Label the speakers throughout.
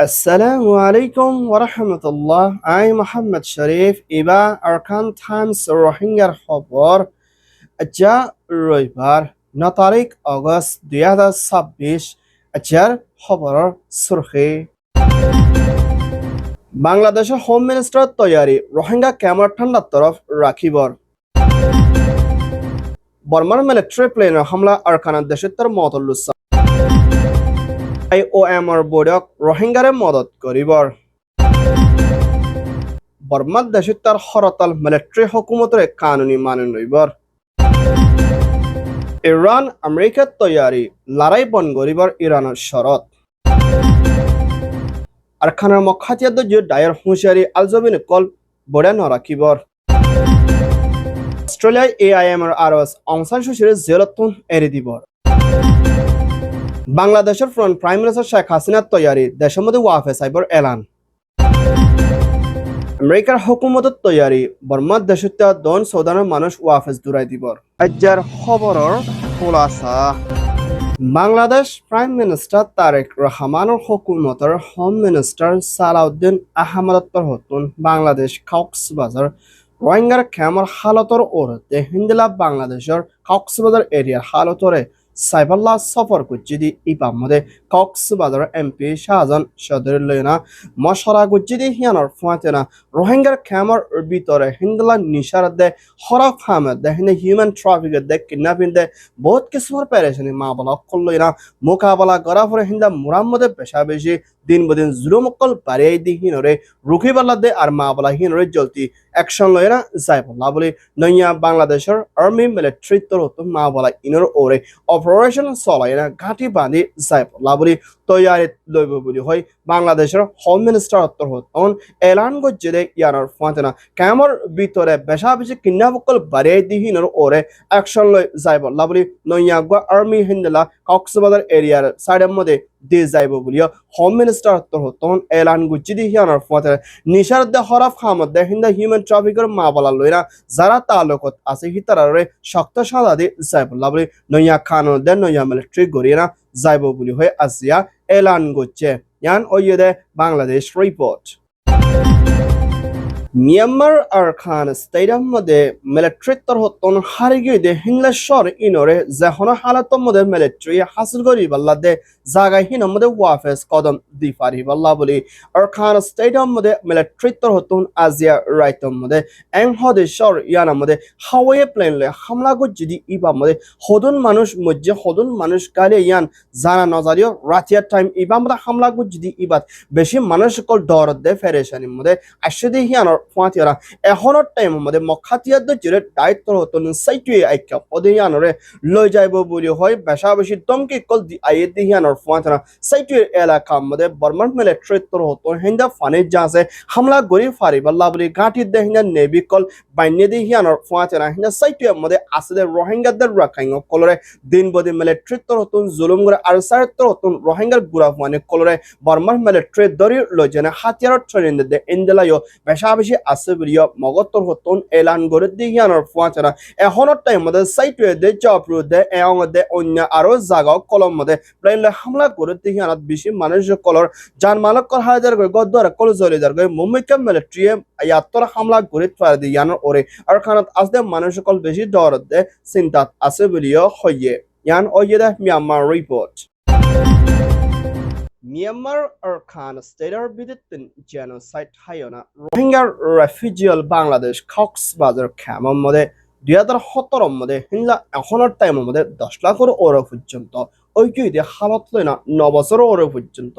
Speaker 1: Assalamu alaikum wa rahmatullah. I'm Muhammad Sharif. Iba Arkan Times Rohingya খবর যা রবিবার 9 তারিখ আগস্ট 2026 আজকের খবরের সুরখি বাংলাদেশের হোম মিনিস্টার তৈয়ারি রোহিঙ্গা ক্যাম্পের ঠান্ডার তরফ রাখিবর বর্মার মিলিটারি প্লেনের হামলা আরকানের দেশের তর মতলুসা IOMৰ বৈঠক রোহিঙ্গারে মদত করিবর বর্মার দেশে তার হরতাল মিলিটারি হুকুমতরে কানুনি মানে নইবর ইরান আমেরিকার তৈয়ারি লড়াই বন করিবর ইরানের শরত আরখানের মখাতিয়াদ যে ডায়ের হুঁশিয়ারি আলজবিন কল বড়ে নরাকিবর অস্ট্রেলিয়ায় AIMৰ আরস অং সান সুচির জেলতুন এরি দিবর বাংলাদেশের ফ্রন্ট প্রাইম মিনিস্টার শেখ হাসিনার তৈয়ারি দেশের মধ্যে ওয়াফে সাইবর এলান আমেরিকার হুকুমতের তৈয়ারি বর্মার দেশের দন সৌদানের মানুষ ওয়াফেস দূরাই দিবর আজ্জার খবরের খোলাসা বাংলাদেশ প্রাইম মিনিস্টার তারেক রহমানের হুকুমতের হোম মিনিস্টার সালাউদ্দিন আহমদত্তর হতুন বাংলাদেশ কক্সবাজার রোহিঙ্গার ক্যাম্পের হালতর ওরতে হিন্দিলা বাংলাদেশের কক্সবাজার এরিয়ার হালতরে সাইফাল্লাহ সফর গুজ্জিদি ইপামদে কক্সবাজার MP শাহজাহান চৌধুরী লইনা মশরা গুজ্জিদি হিয়ানর ফুয়াতেনা রোহিঙ্গার ক্যাম্পের ভিতরে হিন্দলা নিশার দে হরফ হামেদ দে হিন্দে হিউম্যান ট্রাফিক দে কিডন্যাপিং দে বহুত কিসমর পেরেশানি মা বলা কল্লইনা মোকাবেলা করা পরে হিন্দা মুরাম্মদে পেশা বেশি দিন বদিন জুলুমকল বাড়িয়ে দি হিনরে রুখিবাল্লা দে আর মা বলা হিনরে জলতি অ্যাকশন লইনা যাইবল্লা বলে নইয়া বাংলাদেশের আর্মি মিলিটারি তরত মা বলা ইনর ওরে অপারেশন চলাইনা ঘাটি বাঁধি যাইবল্লা বলে তৈয়ারি লইব বলি হয় বাংলাদেশের হোম মিনিস্টার তখন এলান করছে দে ইয়ানোর ফাঁতেনা ক্যাম্পের ভিতরে বেশা বেশি কিডন্যাপকল বাড়িয়ে দি হিনর ওরে অ্যাকশন লই যাইবল্লা বলে নইয়া আর্মি হিন্দলা কক্সবাজার এরিয়ার সাইডের মধ্যে দিয়ে যাইব বলিও হোম মিনিস্টার তখন এলান গুজি দি হিয়ানোর ফাঁতেনা নিশার দে হরফ হামদ দে হিন্দা হিউম্যান ট্রাফিকের মা বলা লইরা যারা তালুকত আছে হিতারে শক্ত সাদা দি যাইবল্লা বলে নইয়া খানো দে নইয়া মিলিটারি গড়িয়ে যাইব বলি হয়ে আসিয়া এলান করছে ইয়ান ওইদে Bangladesh report Myanmar Arakan stadium মধ্যে মিলিটারি তরহতন হারি গিয়ে দে হিংলেশ্বর ইনরে যেহন হালাত মধ্যে মিলিটারি হাসিল করি বাল্লা দে জাগায় হিন মধ্যে ওয়াফেস কদম দি পারি বাল্লা বলি আরখান স্টেডিয়াম মধ্যে মিলিটারি তরহতন আজিয়া রাইতম মধ্যে এং হদেশ্বর ইয়ানা মধ্যে হাওয়ে প্লেন লে হামলা গুজি দি ইবা মধ্যে হদুন মানুষ গালে ইয়ান জানা নজারিও রাতিয়ার টাইম ইবা মধ্যে হামলা গুজি দি ইবাত বেশি মানুষ কল ডর দে ফেরেশানি মধ্যে আসে দি হিয়ানোর ফাঁতিয়ারা এখনৰ টাইম মধ্যে মখাতিয়াদ জেরে দায়িত্ব হতন সাইটুয়ে আইকা পদিয়ানরে লই যাইব বলি হয় বেশা বেশি দমকি কল দি আইয়ে দি হিয়ানোর ফাঁতিয়ারা সাইটুয়ে এলাকা মধ্যে বর্মান মিলিটারি তর হতো হিন্দা ফানে যাছে হামলা গরি ফারি বাল্লা বলি গাঁটি দে হিন্দা নেভি কল বাইনে দি হিয়ানোর ফাঁতিয়ারা হিন্দা সাইটুয়ে মধ্যে আসলে রোহিঙ্গাদের রাখাইং কলরে দিন বদি মিলিটারি তর হতন জুলুম করে আর সাইড তর হতন রোহিঙ্গার গুড়া ফানে কলরে বর্মান মিলিটারি দরি লই জানে হাতিয়ার ট্রেন দে ইন্দেলায়ো বেশা বেশি আছে বলিও মগতর হতন এলান করে দি হিয়ানোর ফাঁচারা এখনের টাইম মধ্যে সাইটুয়ে দে জবরু দে এং দে অন্য আরো জায়গা কলম মধ্যে প্লেন হামলা করে দি হিয়ানত বেশি মানুষ কলর জান মালক কল হাজার করে গদ্দার কল জলিদার করে মুম্বাইকে মিলিটারি ইয়াত্তর হামলা করে ফার দি ইয়ানোর ওরে আর খানাত আসতে মানুষ কল বেশি ডর দে চিন্তাত আছে বলিও হইয়ে ইয়ান ওইয়ে দে মিয়ানমার রিপোর্ট মিয়ানমার আরখান স্টেটের বিরুদ্ধে জেনোসাইড হাইনা রোহিঙ্গার রেফিউজিয়াল বাংলাদেশ কক্সবাজার ক্যাম্পের মধ্যে 2017 মধ্যে হিংলা এখনের টাইমের মধ্যে 10 লাখের ওরে পর্যন্ত ঐক্যদে হালত লইনা 9 বছরের ওরে পর্যন্ত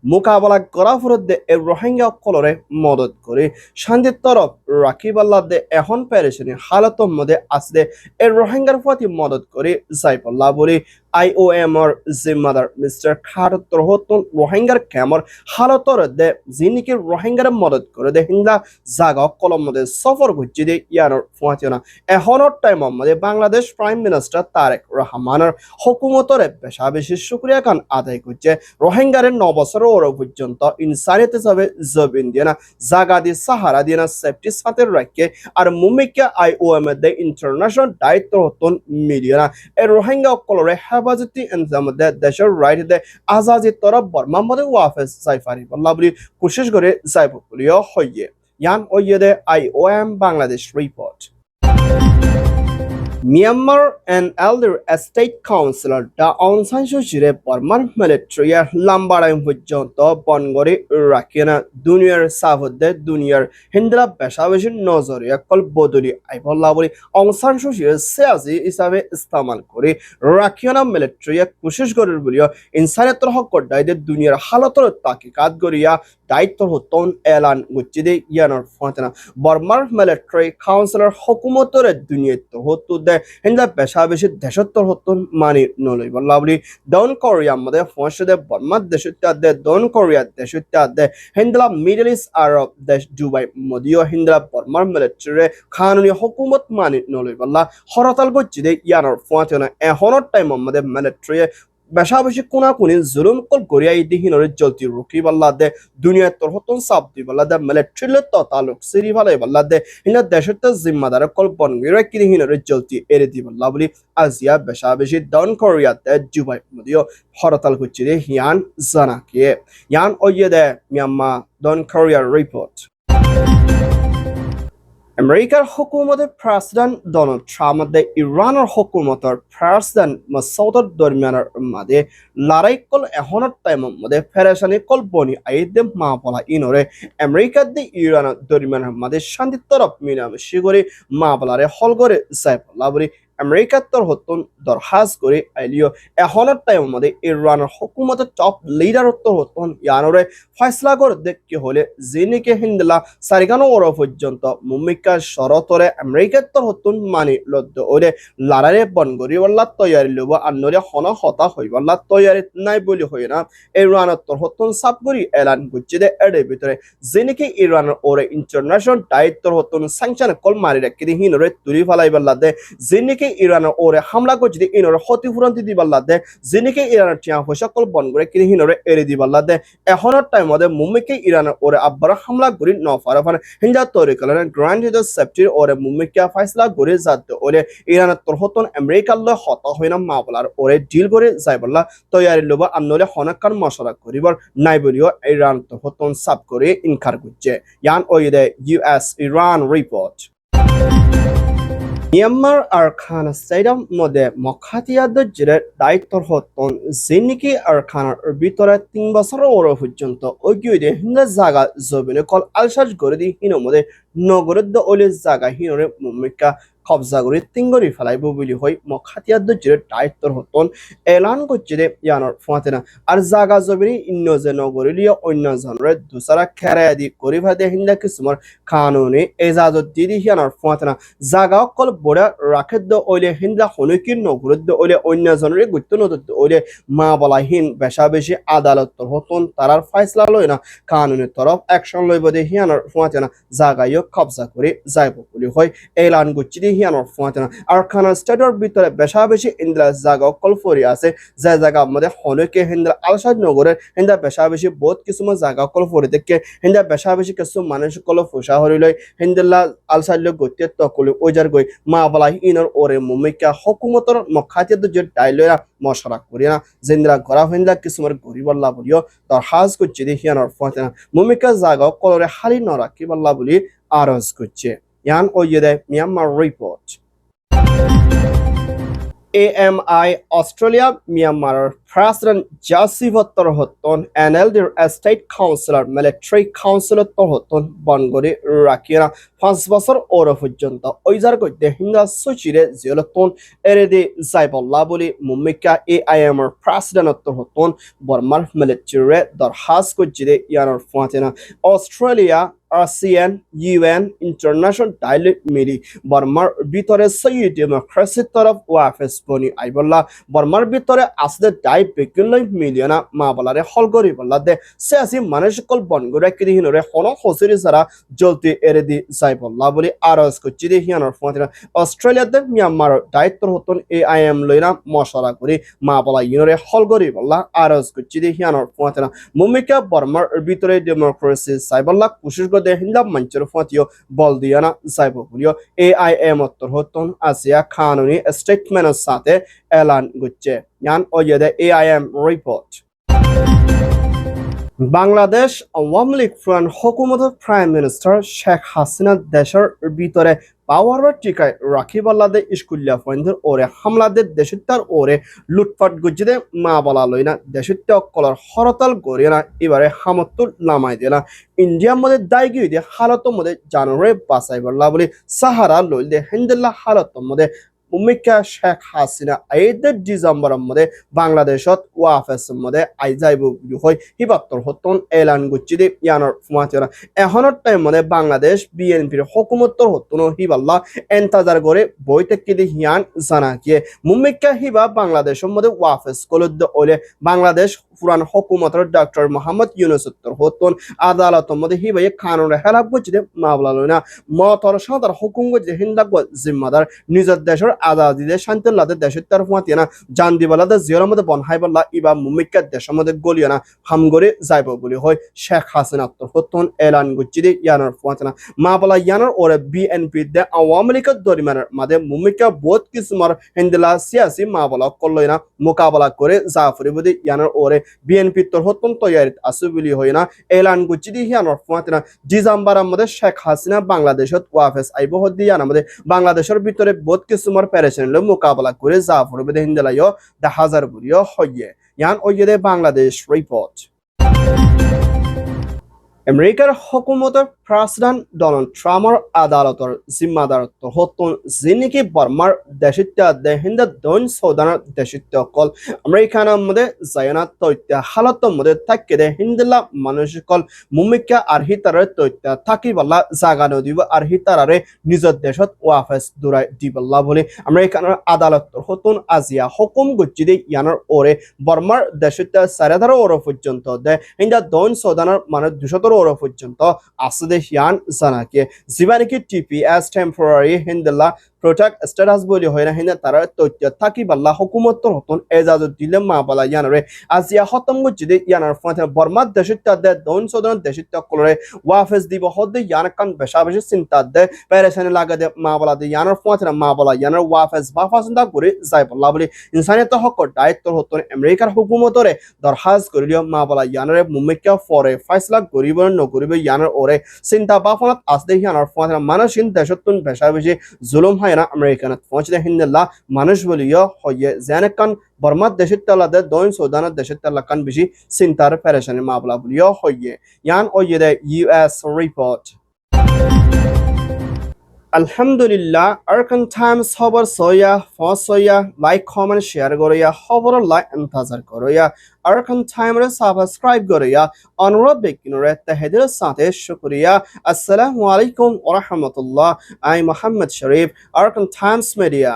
Speaker 1: মোকাবেলা করা ফরদে এই রোহিঙ্গা কলরে মদত করে শান্তির তরফ রাখিবাল্লা দে এখন পেরেশানি হালতের মধ্যে আসলে এই রোহিঙ্গার প্রতি মদত করে যাইবল্লা বলে IOMর জিম্মাদার মিস্টার খারতর হতন রোহিঙ্গার ক্যাম্পের হালতর দে যিনিকে রোহিঙ্গার মদত করে দে হিন্দা জাগা কলম মধ্যে সফর করছে দে ইয়ানোর ফুয়াচিনা এখনের টাইমের মধ্যে বাংলাদেশ প্রাইম মিনিস্টার তারেক রহমানের হুকুমতরে বেশা বেশি শুক্রিয়া খান আদায় করছে রোহিঙ্গারের 9 বছরের ওর পর্যন্ত ইনসানিয়ত হিসাবে জবিন দিয়ে না জাগা দিয়ে সাহারা দিয়ে না সেফটি সাথে রাখে আর মুমিকা IOM এর ইন্টারন্যাশনাল দায়িত্ব হতন মিলিয়ে না এই রোহিঙ্গা অকলরে হেফাজতি এনজামদের দেশের রাইট দে আজাজি তরফ বর্মা মধ্যে ওয়াফেস সাইফারি বল্লা বলি কোশিশ করে যাইব বলিও হইয়ে ইয়ান ওইয়ে দে IOM Bangladesh report Myanmar and elder state councillor da Aung San Suu Kyi Burman military lambarai পর্যন্ত বনগরে রাখিনা দুনিয়ার সাফদে দুনিয়ার হিন্দলা বেশাবেশি নজরে কল বদলি আইবল্লা বলি Aung San Suu Kyi সিয়াসি হিসাবে ইস্তেমাল করে রাখিনা মিলিটারি কোশিশ করার বলিও ইনসানিয়তের হক দায়িত্ব দুনিয়ার হালতর তাকিকাত করিয়া দায়িত্ব হতন এলান গুচ্ছিদে ইয়ানোর ফাতেনা বর্মার মিলিটারি কাউন্সিলর হুকুমতরে দুনিয়াত হতো দে হিন্দা বেশাবেশি দেশত্তর হতন মানি নলই বল্লা বলি ডাউন কোরিয়া মধ্যে ফসদে বর্মার দেশত্তা দে ডাউন কোরিয়া দেশত্তা দে হিন্দলা মিডল ইস্ট আরব দেশ দুবাই মদিও হিন্দলা বর্মার মিলিটারি কানুনি হুকুমত মানি নলই বল্লা হরতাল গুচ্ছিদে ইয়ানোর ফাতেনা এখনর টাইম মধ্যে মিলিটারি বেশাবেশি কোনাকুনি জুলুম কল গড়িয়া দিহিনরে জলতি রুকি বল্লা দে দুনিয়া তোর হতন সাপ দি বল্লা দে মিলিটারি তো তালুক সিরি ভালে বল্লা দে হিনা দেশের তো জিম্মাদার কল বনগিরা কি দিহিনরে জলতি এরে দি বল্লা বলি আজিয়া বেশাবেশি ডাউন কোরিয়া দে জুবাই মদিও হরতাল হচ্ছে দে হিয়ান জানাকে ইয়ান ওইয়ে দে মিয়ানমার ডাউন কোরিয়া রিপোর্ট আমেরিকার হুকুমতের প্রেসিডেন্ট ডোনাল্ড ট্রাম্প ইরানের হুকুমতের প্রেসিডেন্ট মাসউদের দরমিয়ানের মাঝে লড়াই কল এখনের টাইমের মধ্যে ফেরেশানি কল বনি আইদে মা বলা ইনরে আমেরিকার দি ইরানের দরমিয়ানের মাঝে শান্তি তরফ মিলামেশি করে মা বলারে হল করে যাই বলা বলি আমেরিকার তোর হতন দরখাস করে আইলিও এখনের টাইমের মধ্যে ইরানের হুকুমতের টপ লিডার তোর হতন ইয়ানরে ফয়সলা করে দেখতে হলে জিনিকে হিন্দলা সারিগানো ওর পর্যন্ত মুমিকা শরতরে আমেরিকার তোর হতন মানি লদ্দ ওরে লারারে বনগরি বল্লা তৈয়ারি লব আন্নরে হন হতা হই বল্লা তৈয়ারি নাই বলি হই না ইরানের তোর হতন সাবগরি এলান গুচ্ছি দে এর ভিতরে জিনিকে ইরানের ওরে ইন্টারন্যাশনাল দায়িত্ব হতন স্যাংশন কল মারি রাখি দি হিনরে তুলি ফালাই বল্লা দে জিনিকে ইরানের ওরে হামলা করছে দি ইনরে ক্ষতিপূরণ দি বল্লা দে জিনিকে ইরানের টিয়া পয়সা কল বন করে কি হিনরে এরে দি বল্লা দে এখনের টাইম মধ্যে মুম্মিকে ইরানের ওরে আব্বার হামলা করি ন ফারাফান হিন্দা তৈরি করলেন গ্র্যান্ড সেফটির ওরে মুম্মিকে ফয়সলা করে যাতে ওরে ইরানের তোর হতন আমেরিকার লয় হতা হয় না মা বলার ওরে ডিল করে যাই বললা তৈয়ারি লোব আনলে হনকার মশলা করিবার নাই বলিও ইরান তোর হতন সাব করে ইনকার করছে ইয়ান ওই দে US ইরান রিপোর্ট মিয়ানমার আর খান স্টেডিয়াম মধ্যে মখাতিয়াদের জেরের দায়িত্বর হতন জিনিকি আর খানার ভিতরে 3 বছরের ওর পর্যন্ত ওইগুইদে হিন্দা জায়গা জমিনে কল আলসাজ করে দি হিনো মধ্যে নগরের ওলে জায়গা হিনরে মুমিকা কবজা করে তিঙ্গরি ফেলাইব বলি হই মখাতিয়াদের জেরের দায়িত্বর হতন এলান করছে দে ইয়ানোর ফাতেনা আর জায়গা জমিনে ইন্ন যে নগরীয় অন্য জনরে দুসারা খেরাই দি করে ভাদে হিন্দা কিসমর কানুনে এজাজত দিদি হিয়ানোর ফাতেনা জায়গা কল বড়া রাখে দ ওলে হিন্দা হনুকির নগরের দ ওলে অন্য জনরে গুত্ত নদত ওলে মা বলাহীন বেশাবেশি আদালতর হতন তারার ফয়সলা লয় না কানুনের তরফ অ্যাকশন লইব দে হিয়ানোর ফাতেনা জায়গায় কবজা করে যাইব বলি হয় এলান করছে দি হিয়ানোর ফাতেনা আর খানা স্টেটের ভিতরে বেশাবেশি ইন্দ্রা জায়গা কলফরি আছে যে জায়গা আমাদের হনুকে হিন্দা আলসাদ নগরের হিন্দা বেশাবেশি বহুত কিছুমান জায়গা কলফরি দেখে হিন্দা বেশাবেশি কিছু মানুষ কল ফুসা হরি লয় হিন্দা আলসাদ লয় গত্যে তকলি ওইজার গই মা বলাই ইনর ওরে মুমিকা হুকুমতর মখাতিয়াদ যে ডাইলয়া মশরা করি না জিন্দরা গড়া হিন্দা কিছুমান গরিবল্লা বলিও দরখাস করছে দি হিয়ানোর ফাতেনা মুমিকা জায়গা কলরে হালি নরাকি বল্লা বলি আরজ করছে ইয়ান ওইয়ে দে Myanmar report AMI Australia Myanmar President Jasif Torhoton NLD State Councillor Military Councillor Torhoton Bangori Rakira 5 বছর ওর পর্যন্ত ওইজার কইতে হিন্দা সুচিরে জিয়লতন এরেদি যাইবল্লা বলি মুমিকা AIM President Torhoton বর্মার মিলিটারি দরখাস করছে ইয়ানোর ফাতেনা Australia ASEAN UN international dialogue মিলি বর্মার ভিতরে সহি ডেমোক্রেসির তরফ ওয়াফেস বনি আইবল্লা বর্মার ভিতরে আসলে দাই বেকিলই মিলিয়না মা বলারে হল করি বললা দে সে আসি মানুষকল বনগুড়া কিরিহিনরে হন হসিরি সারা জলতি এরে দি যাই বললা বলি আরজ করছি দি হিয়ানোর ফোঁতিনা অস্ট্রেলিয়াতে মিয়ানমার দায়িত্ব হতন AIM লইনা মশলা করি মা বলা ইনরে হল করি বললা আরজ করছি দি হিয়ানোর ফোঁতিনা মুমিকা বর্মার ভিতরে ডেমোক্রেসি সাইবল্লা কুশিস গদে হিন্দা মঞ্চের ফোঁতিও বল দিয়ানা যাইব বলিও AIM উত্তর হতন আসিয়া কানুনি স্টেটমেন্টের সাথে এলান গুচ্ছে ইয়ান ওয়েদে AIM report Bangladesh Awami League front হুকুমতের প্রাইম মিনিস্টার শেখ হাসিনা দেশের ভিতরে পাওয়ার টিকায় রাখিবাল্লাদে স্কুলিয়া ফয়েন্দের ওরে হামলাদের দেশত্যার ওরে লুটপাট গুজিদে মা বলা লই না দেশত্য অকলর হরতাল গড়িয়ে না এবারে হামতুল নামাই দিয়ে না ইন্ডিয়ার মধ্যে দায় গিয়ে দিয়ে হালতের মধ্যে জানুয়ারি বাসাই বললা বলি সাহারা লইল দে হেন্দেল্লা হালতের মধ্যে উমিকা শেখ হাসিনা 8 ডিসেম্বরের মধ্যে বাংলাদেশত ওয়াফেসের মধ্যে আই যাইব হয় হিবাত্তর হতন এলান গুচ্ছি দি ইয়ানোর ফুমাতিরা এখনের টাইম মধ্যে বাংলাদেশ বিএনপির হুকুমত্তর হতন হিবাল্লা এন্তাজার করে বই থেকে দি হিয়ান জানা গিয়ে মুমিকা হিবা বাংলাদেশের মধ্যে ওয়াফেস কলুদ্দ ওলে বাংলাদেশ পুরান হুকুমতের ডক্টর মোহাম্মদ ইউনুসুত্তর হতন আদালতের মধ্যে হিবাই কানুনের হেলাপ গুচ্ছি দি মামলা লইনা মতর সাদার হুকুম গুচ্ছি হিন্দাক জিম্মাদার নিজের দেশের আজাদিদের শান্তিল্লাদের দেশের তরফ মাতিয়ানা জান দিবালাদের জিয়ার মধ্যে বনহাইবাল্লা ইবা মুমিকা দেশের মধ্যে গলিয়ানা হামগরে যাইব বলি হয় শেখ হাসিনা হতন এলান গুচ্ছি দি ইয়ানোর ফুয়াতিনা মা বলা ইয়ানোর ওরে বিএনপি দে আওয়ামী লীগের দরিমানের মাঝে মুমিকা বোধ কিসুমার হিন্দিলা সিয়াসি মা বলা করলইনা মোকাবেলা করে জাফরি বুদি ইয়ানোর ওরে বিএনপি তোর হতন তৈয়ারিত আসু বলি হয় না এলান গুচ্ছি দি ইয়ানোর ফুয়াতিনা ডিসেম্বরের মধ্যে শেখ হাসিনা বাংলাদেশত ওয়াফেস আইব হদি ইয়ানোর মধ্যে বাংলাদেশের ভিতরে বোধ কিসুমার প্যারেশানিলে মোকাবেলা করে জাফরি বুদি হিন্দিলাইও 10,000 বুড়িও হইয়ে ইয়ান ওইয়ে বাংলাদেশ রিপোর্ট আমেরিকার হুকুমতের প্রেসিডেন্ট ডোনাল্ড ট্রাম্পর আদালতের জিম্মাদারত্ব হতন যিনিকি বর্মার দেশিত্য দেহিন্দ দৈন সৌদানের দেশিত্য কল আমেরিকানের মধ্যে জায়না তৈত্য হালতের মধ্যে থাকে দে হিন্দিলা মানুষকল মুমিকা আর হিতারের তৈত্য থাকিবল্লা জাগানো দিব আর হিতারে নিজের দেশত ওয়াফেস দূরাই দিবল্লা বলে আমেরিকানের আদালতের হতন আজিয়া হুকুম গুচ্ছি দে ইয়ানোর ওরে বর্মার দেশিত্য 4,500 ওর পর্যন্ত দে হিন্দা দৈন সৌদানের মানে 200 ওর পর্যন্ত আছে হিয়ান জানাকে জীবানিকি TPS টেম্পোরারি হিন্দলা প্রোটেক্ট স্ট্যাটাস বলি হয় না হিন্দা তারা তথ্য থাকি বাল্লা হুকুমতর হতন এজাজত দিলে মা বলা ইয়ানরে আজিয়া হতম গুজিদে ইয়ানার ফাতে বর্মার দেশিত্য দে দন সদন দেশিত্য কলরে ওয়াফেস দিব হদে ইয়ান কান বেশা বেশি চিন্তা দে পেরেশানি লাগা দে মা বলা দে ইয়ানার ফাতে মা বলা ইয়ানার ওয়াফেস বাফাসন্দা করে যাই বল্লা বলি ইনসানিয়ত হক দায়িত্ব হতন আমেরিকার হুকুমতরে দরখাস করিলিও মা বলা ইয়ানরে মুমিকা ফরে ফয়সলা করিব নকরিব ইয়ানার ওরে চিন্তা বাফনাত আসদে ইয়ানার ফাতে মানসিন দেশতুন বেশা বেশি জুলুম হয় না আমেরিকানত পৌঁছতে হিন্দিল্লা মানুষ বলিও হইয়ে জেনেকান বর্মার দেশের তালাদে দৈন সৌদানের দেশের তালাকান বেশি চিন্তার পেরেশানি মামলা বলিও হইয়ে ইয়ান ওইয়ে দে US report Alhamdulillah, Arkan Times খবর সয়া ফসয়া লাইক কমেন্ট শেয়ার করিয়া খবর লাইক ইন্তজার করিয়া Arkan Times সাবস্ক্রাইব করিয়া অনুরোধ বেকিনরে তাহেদের সাথে শুকরিয়া আসসালামু আলাইকুম ওয়া রাহমাতুল্লাহ I Mohammad Sharif Arkan Times media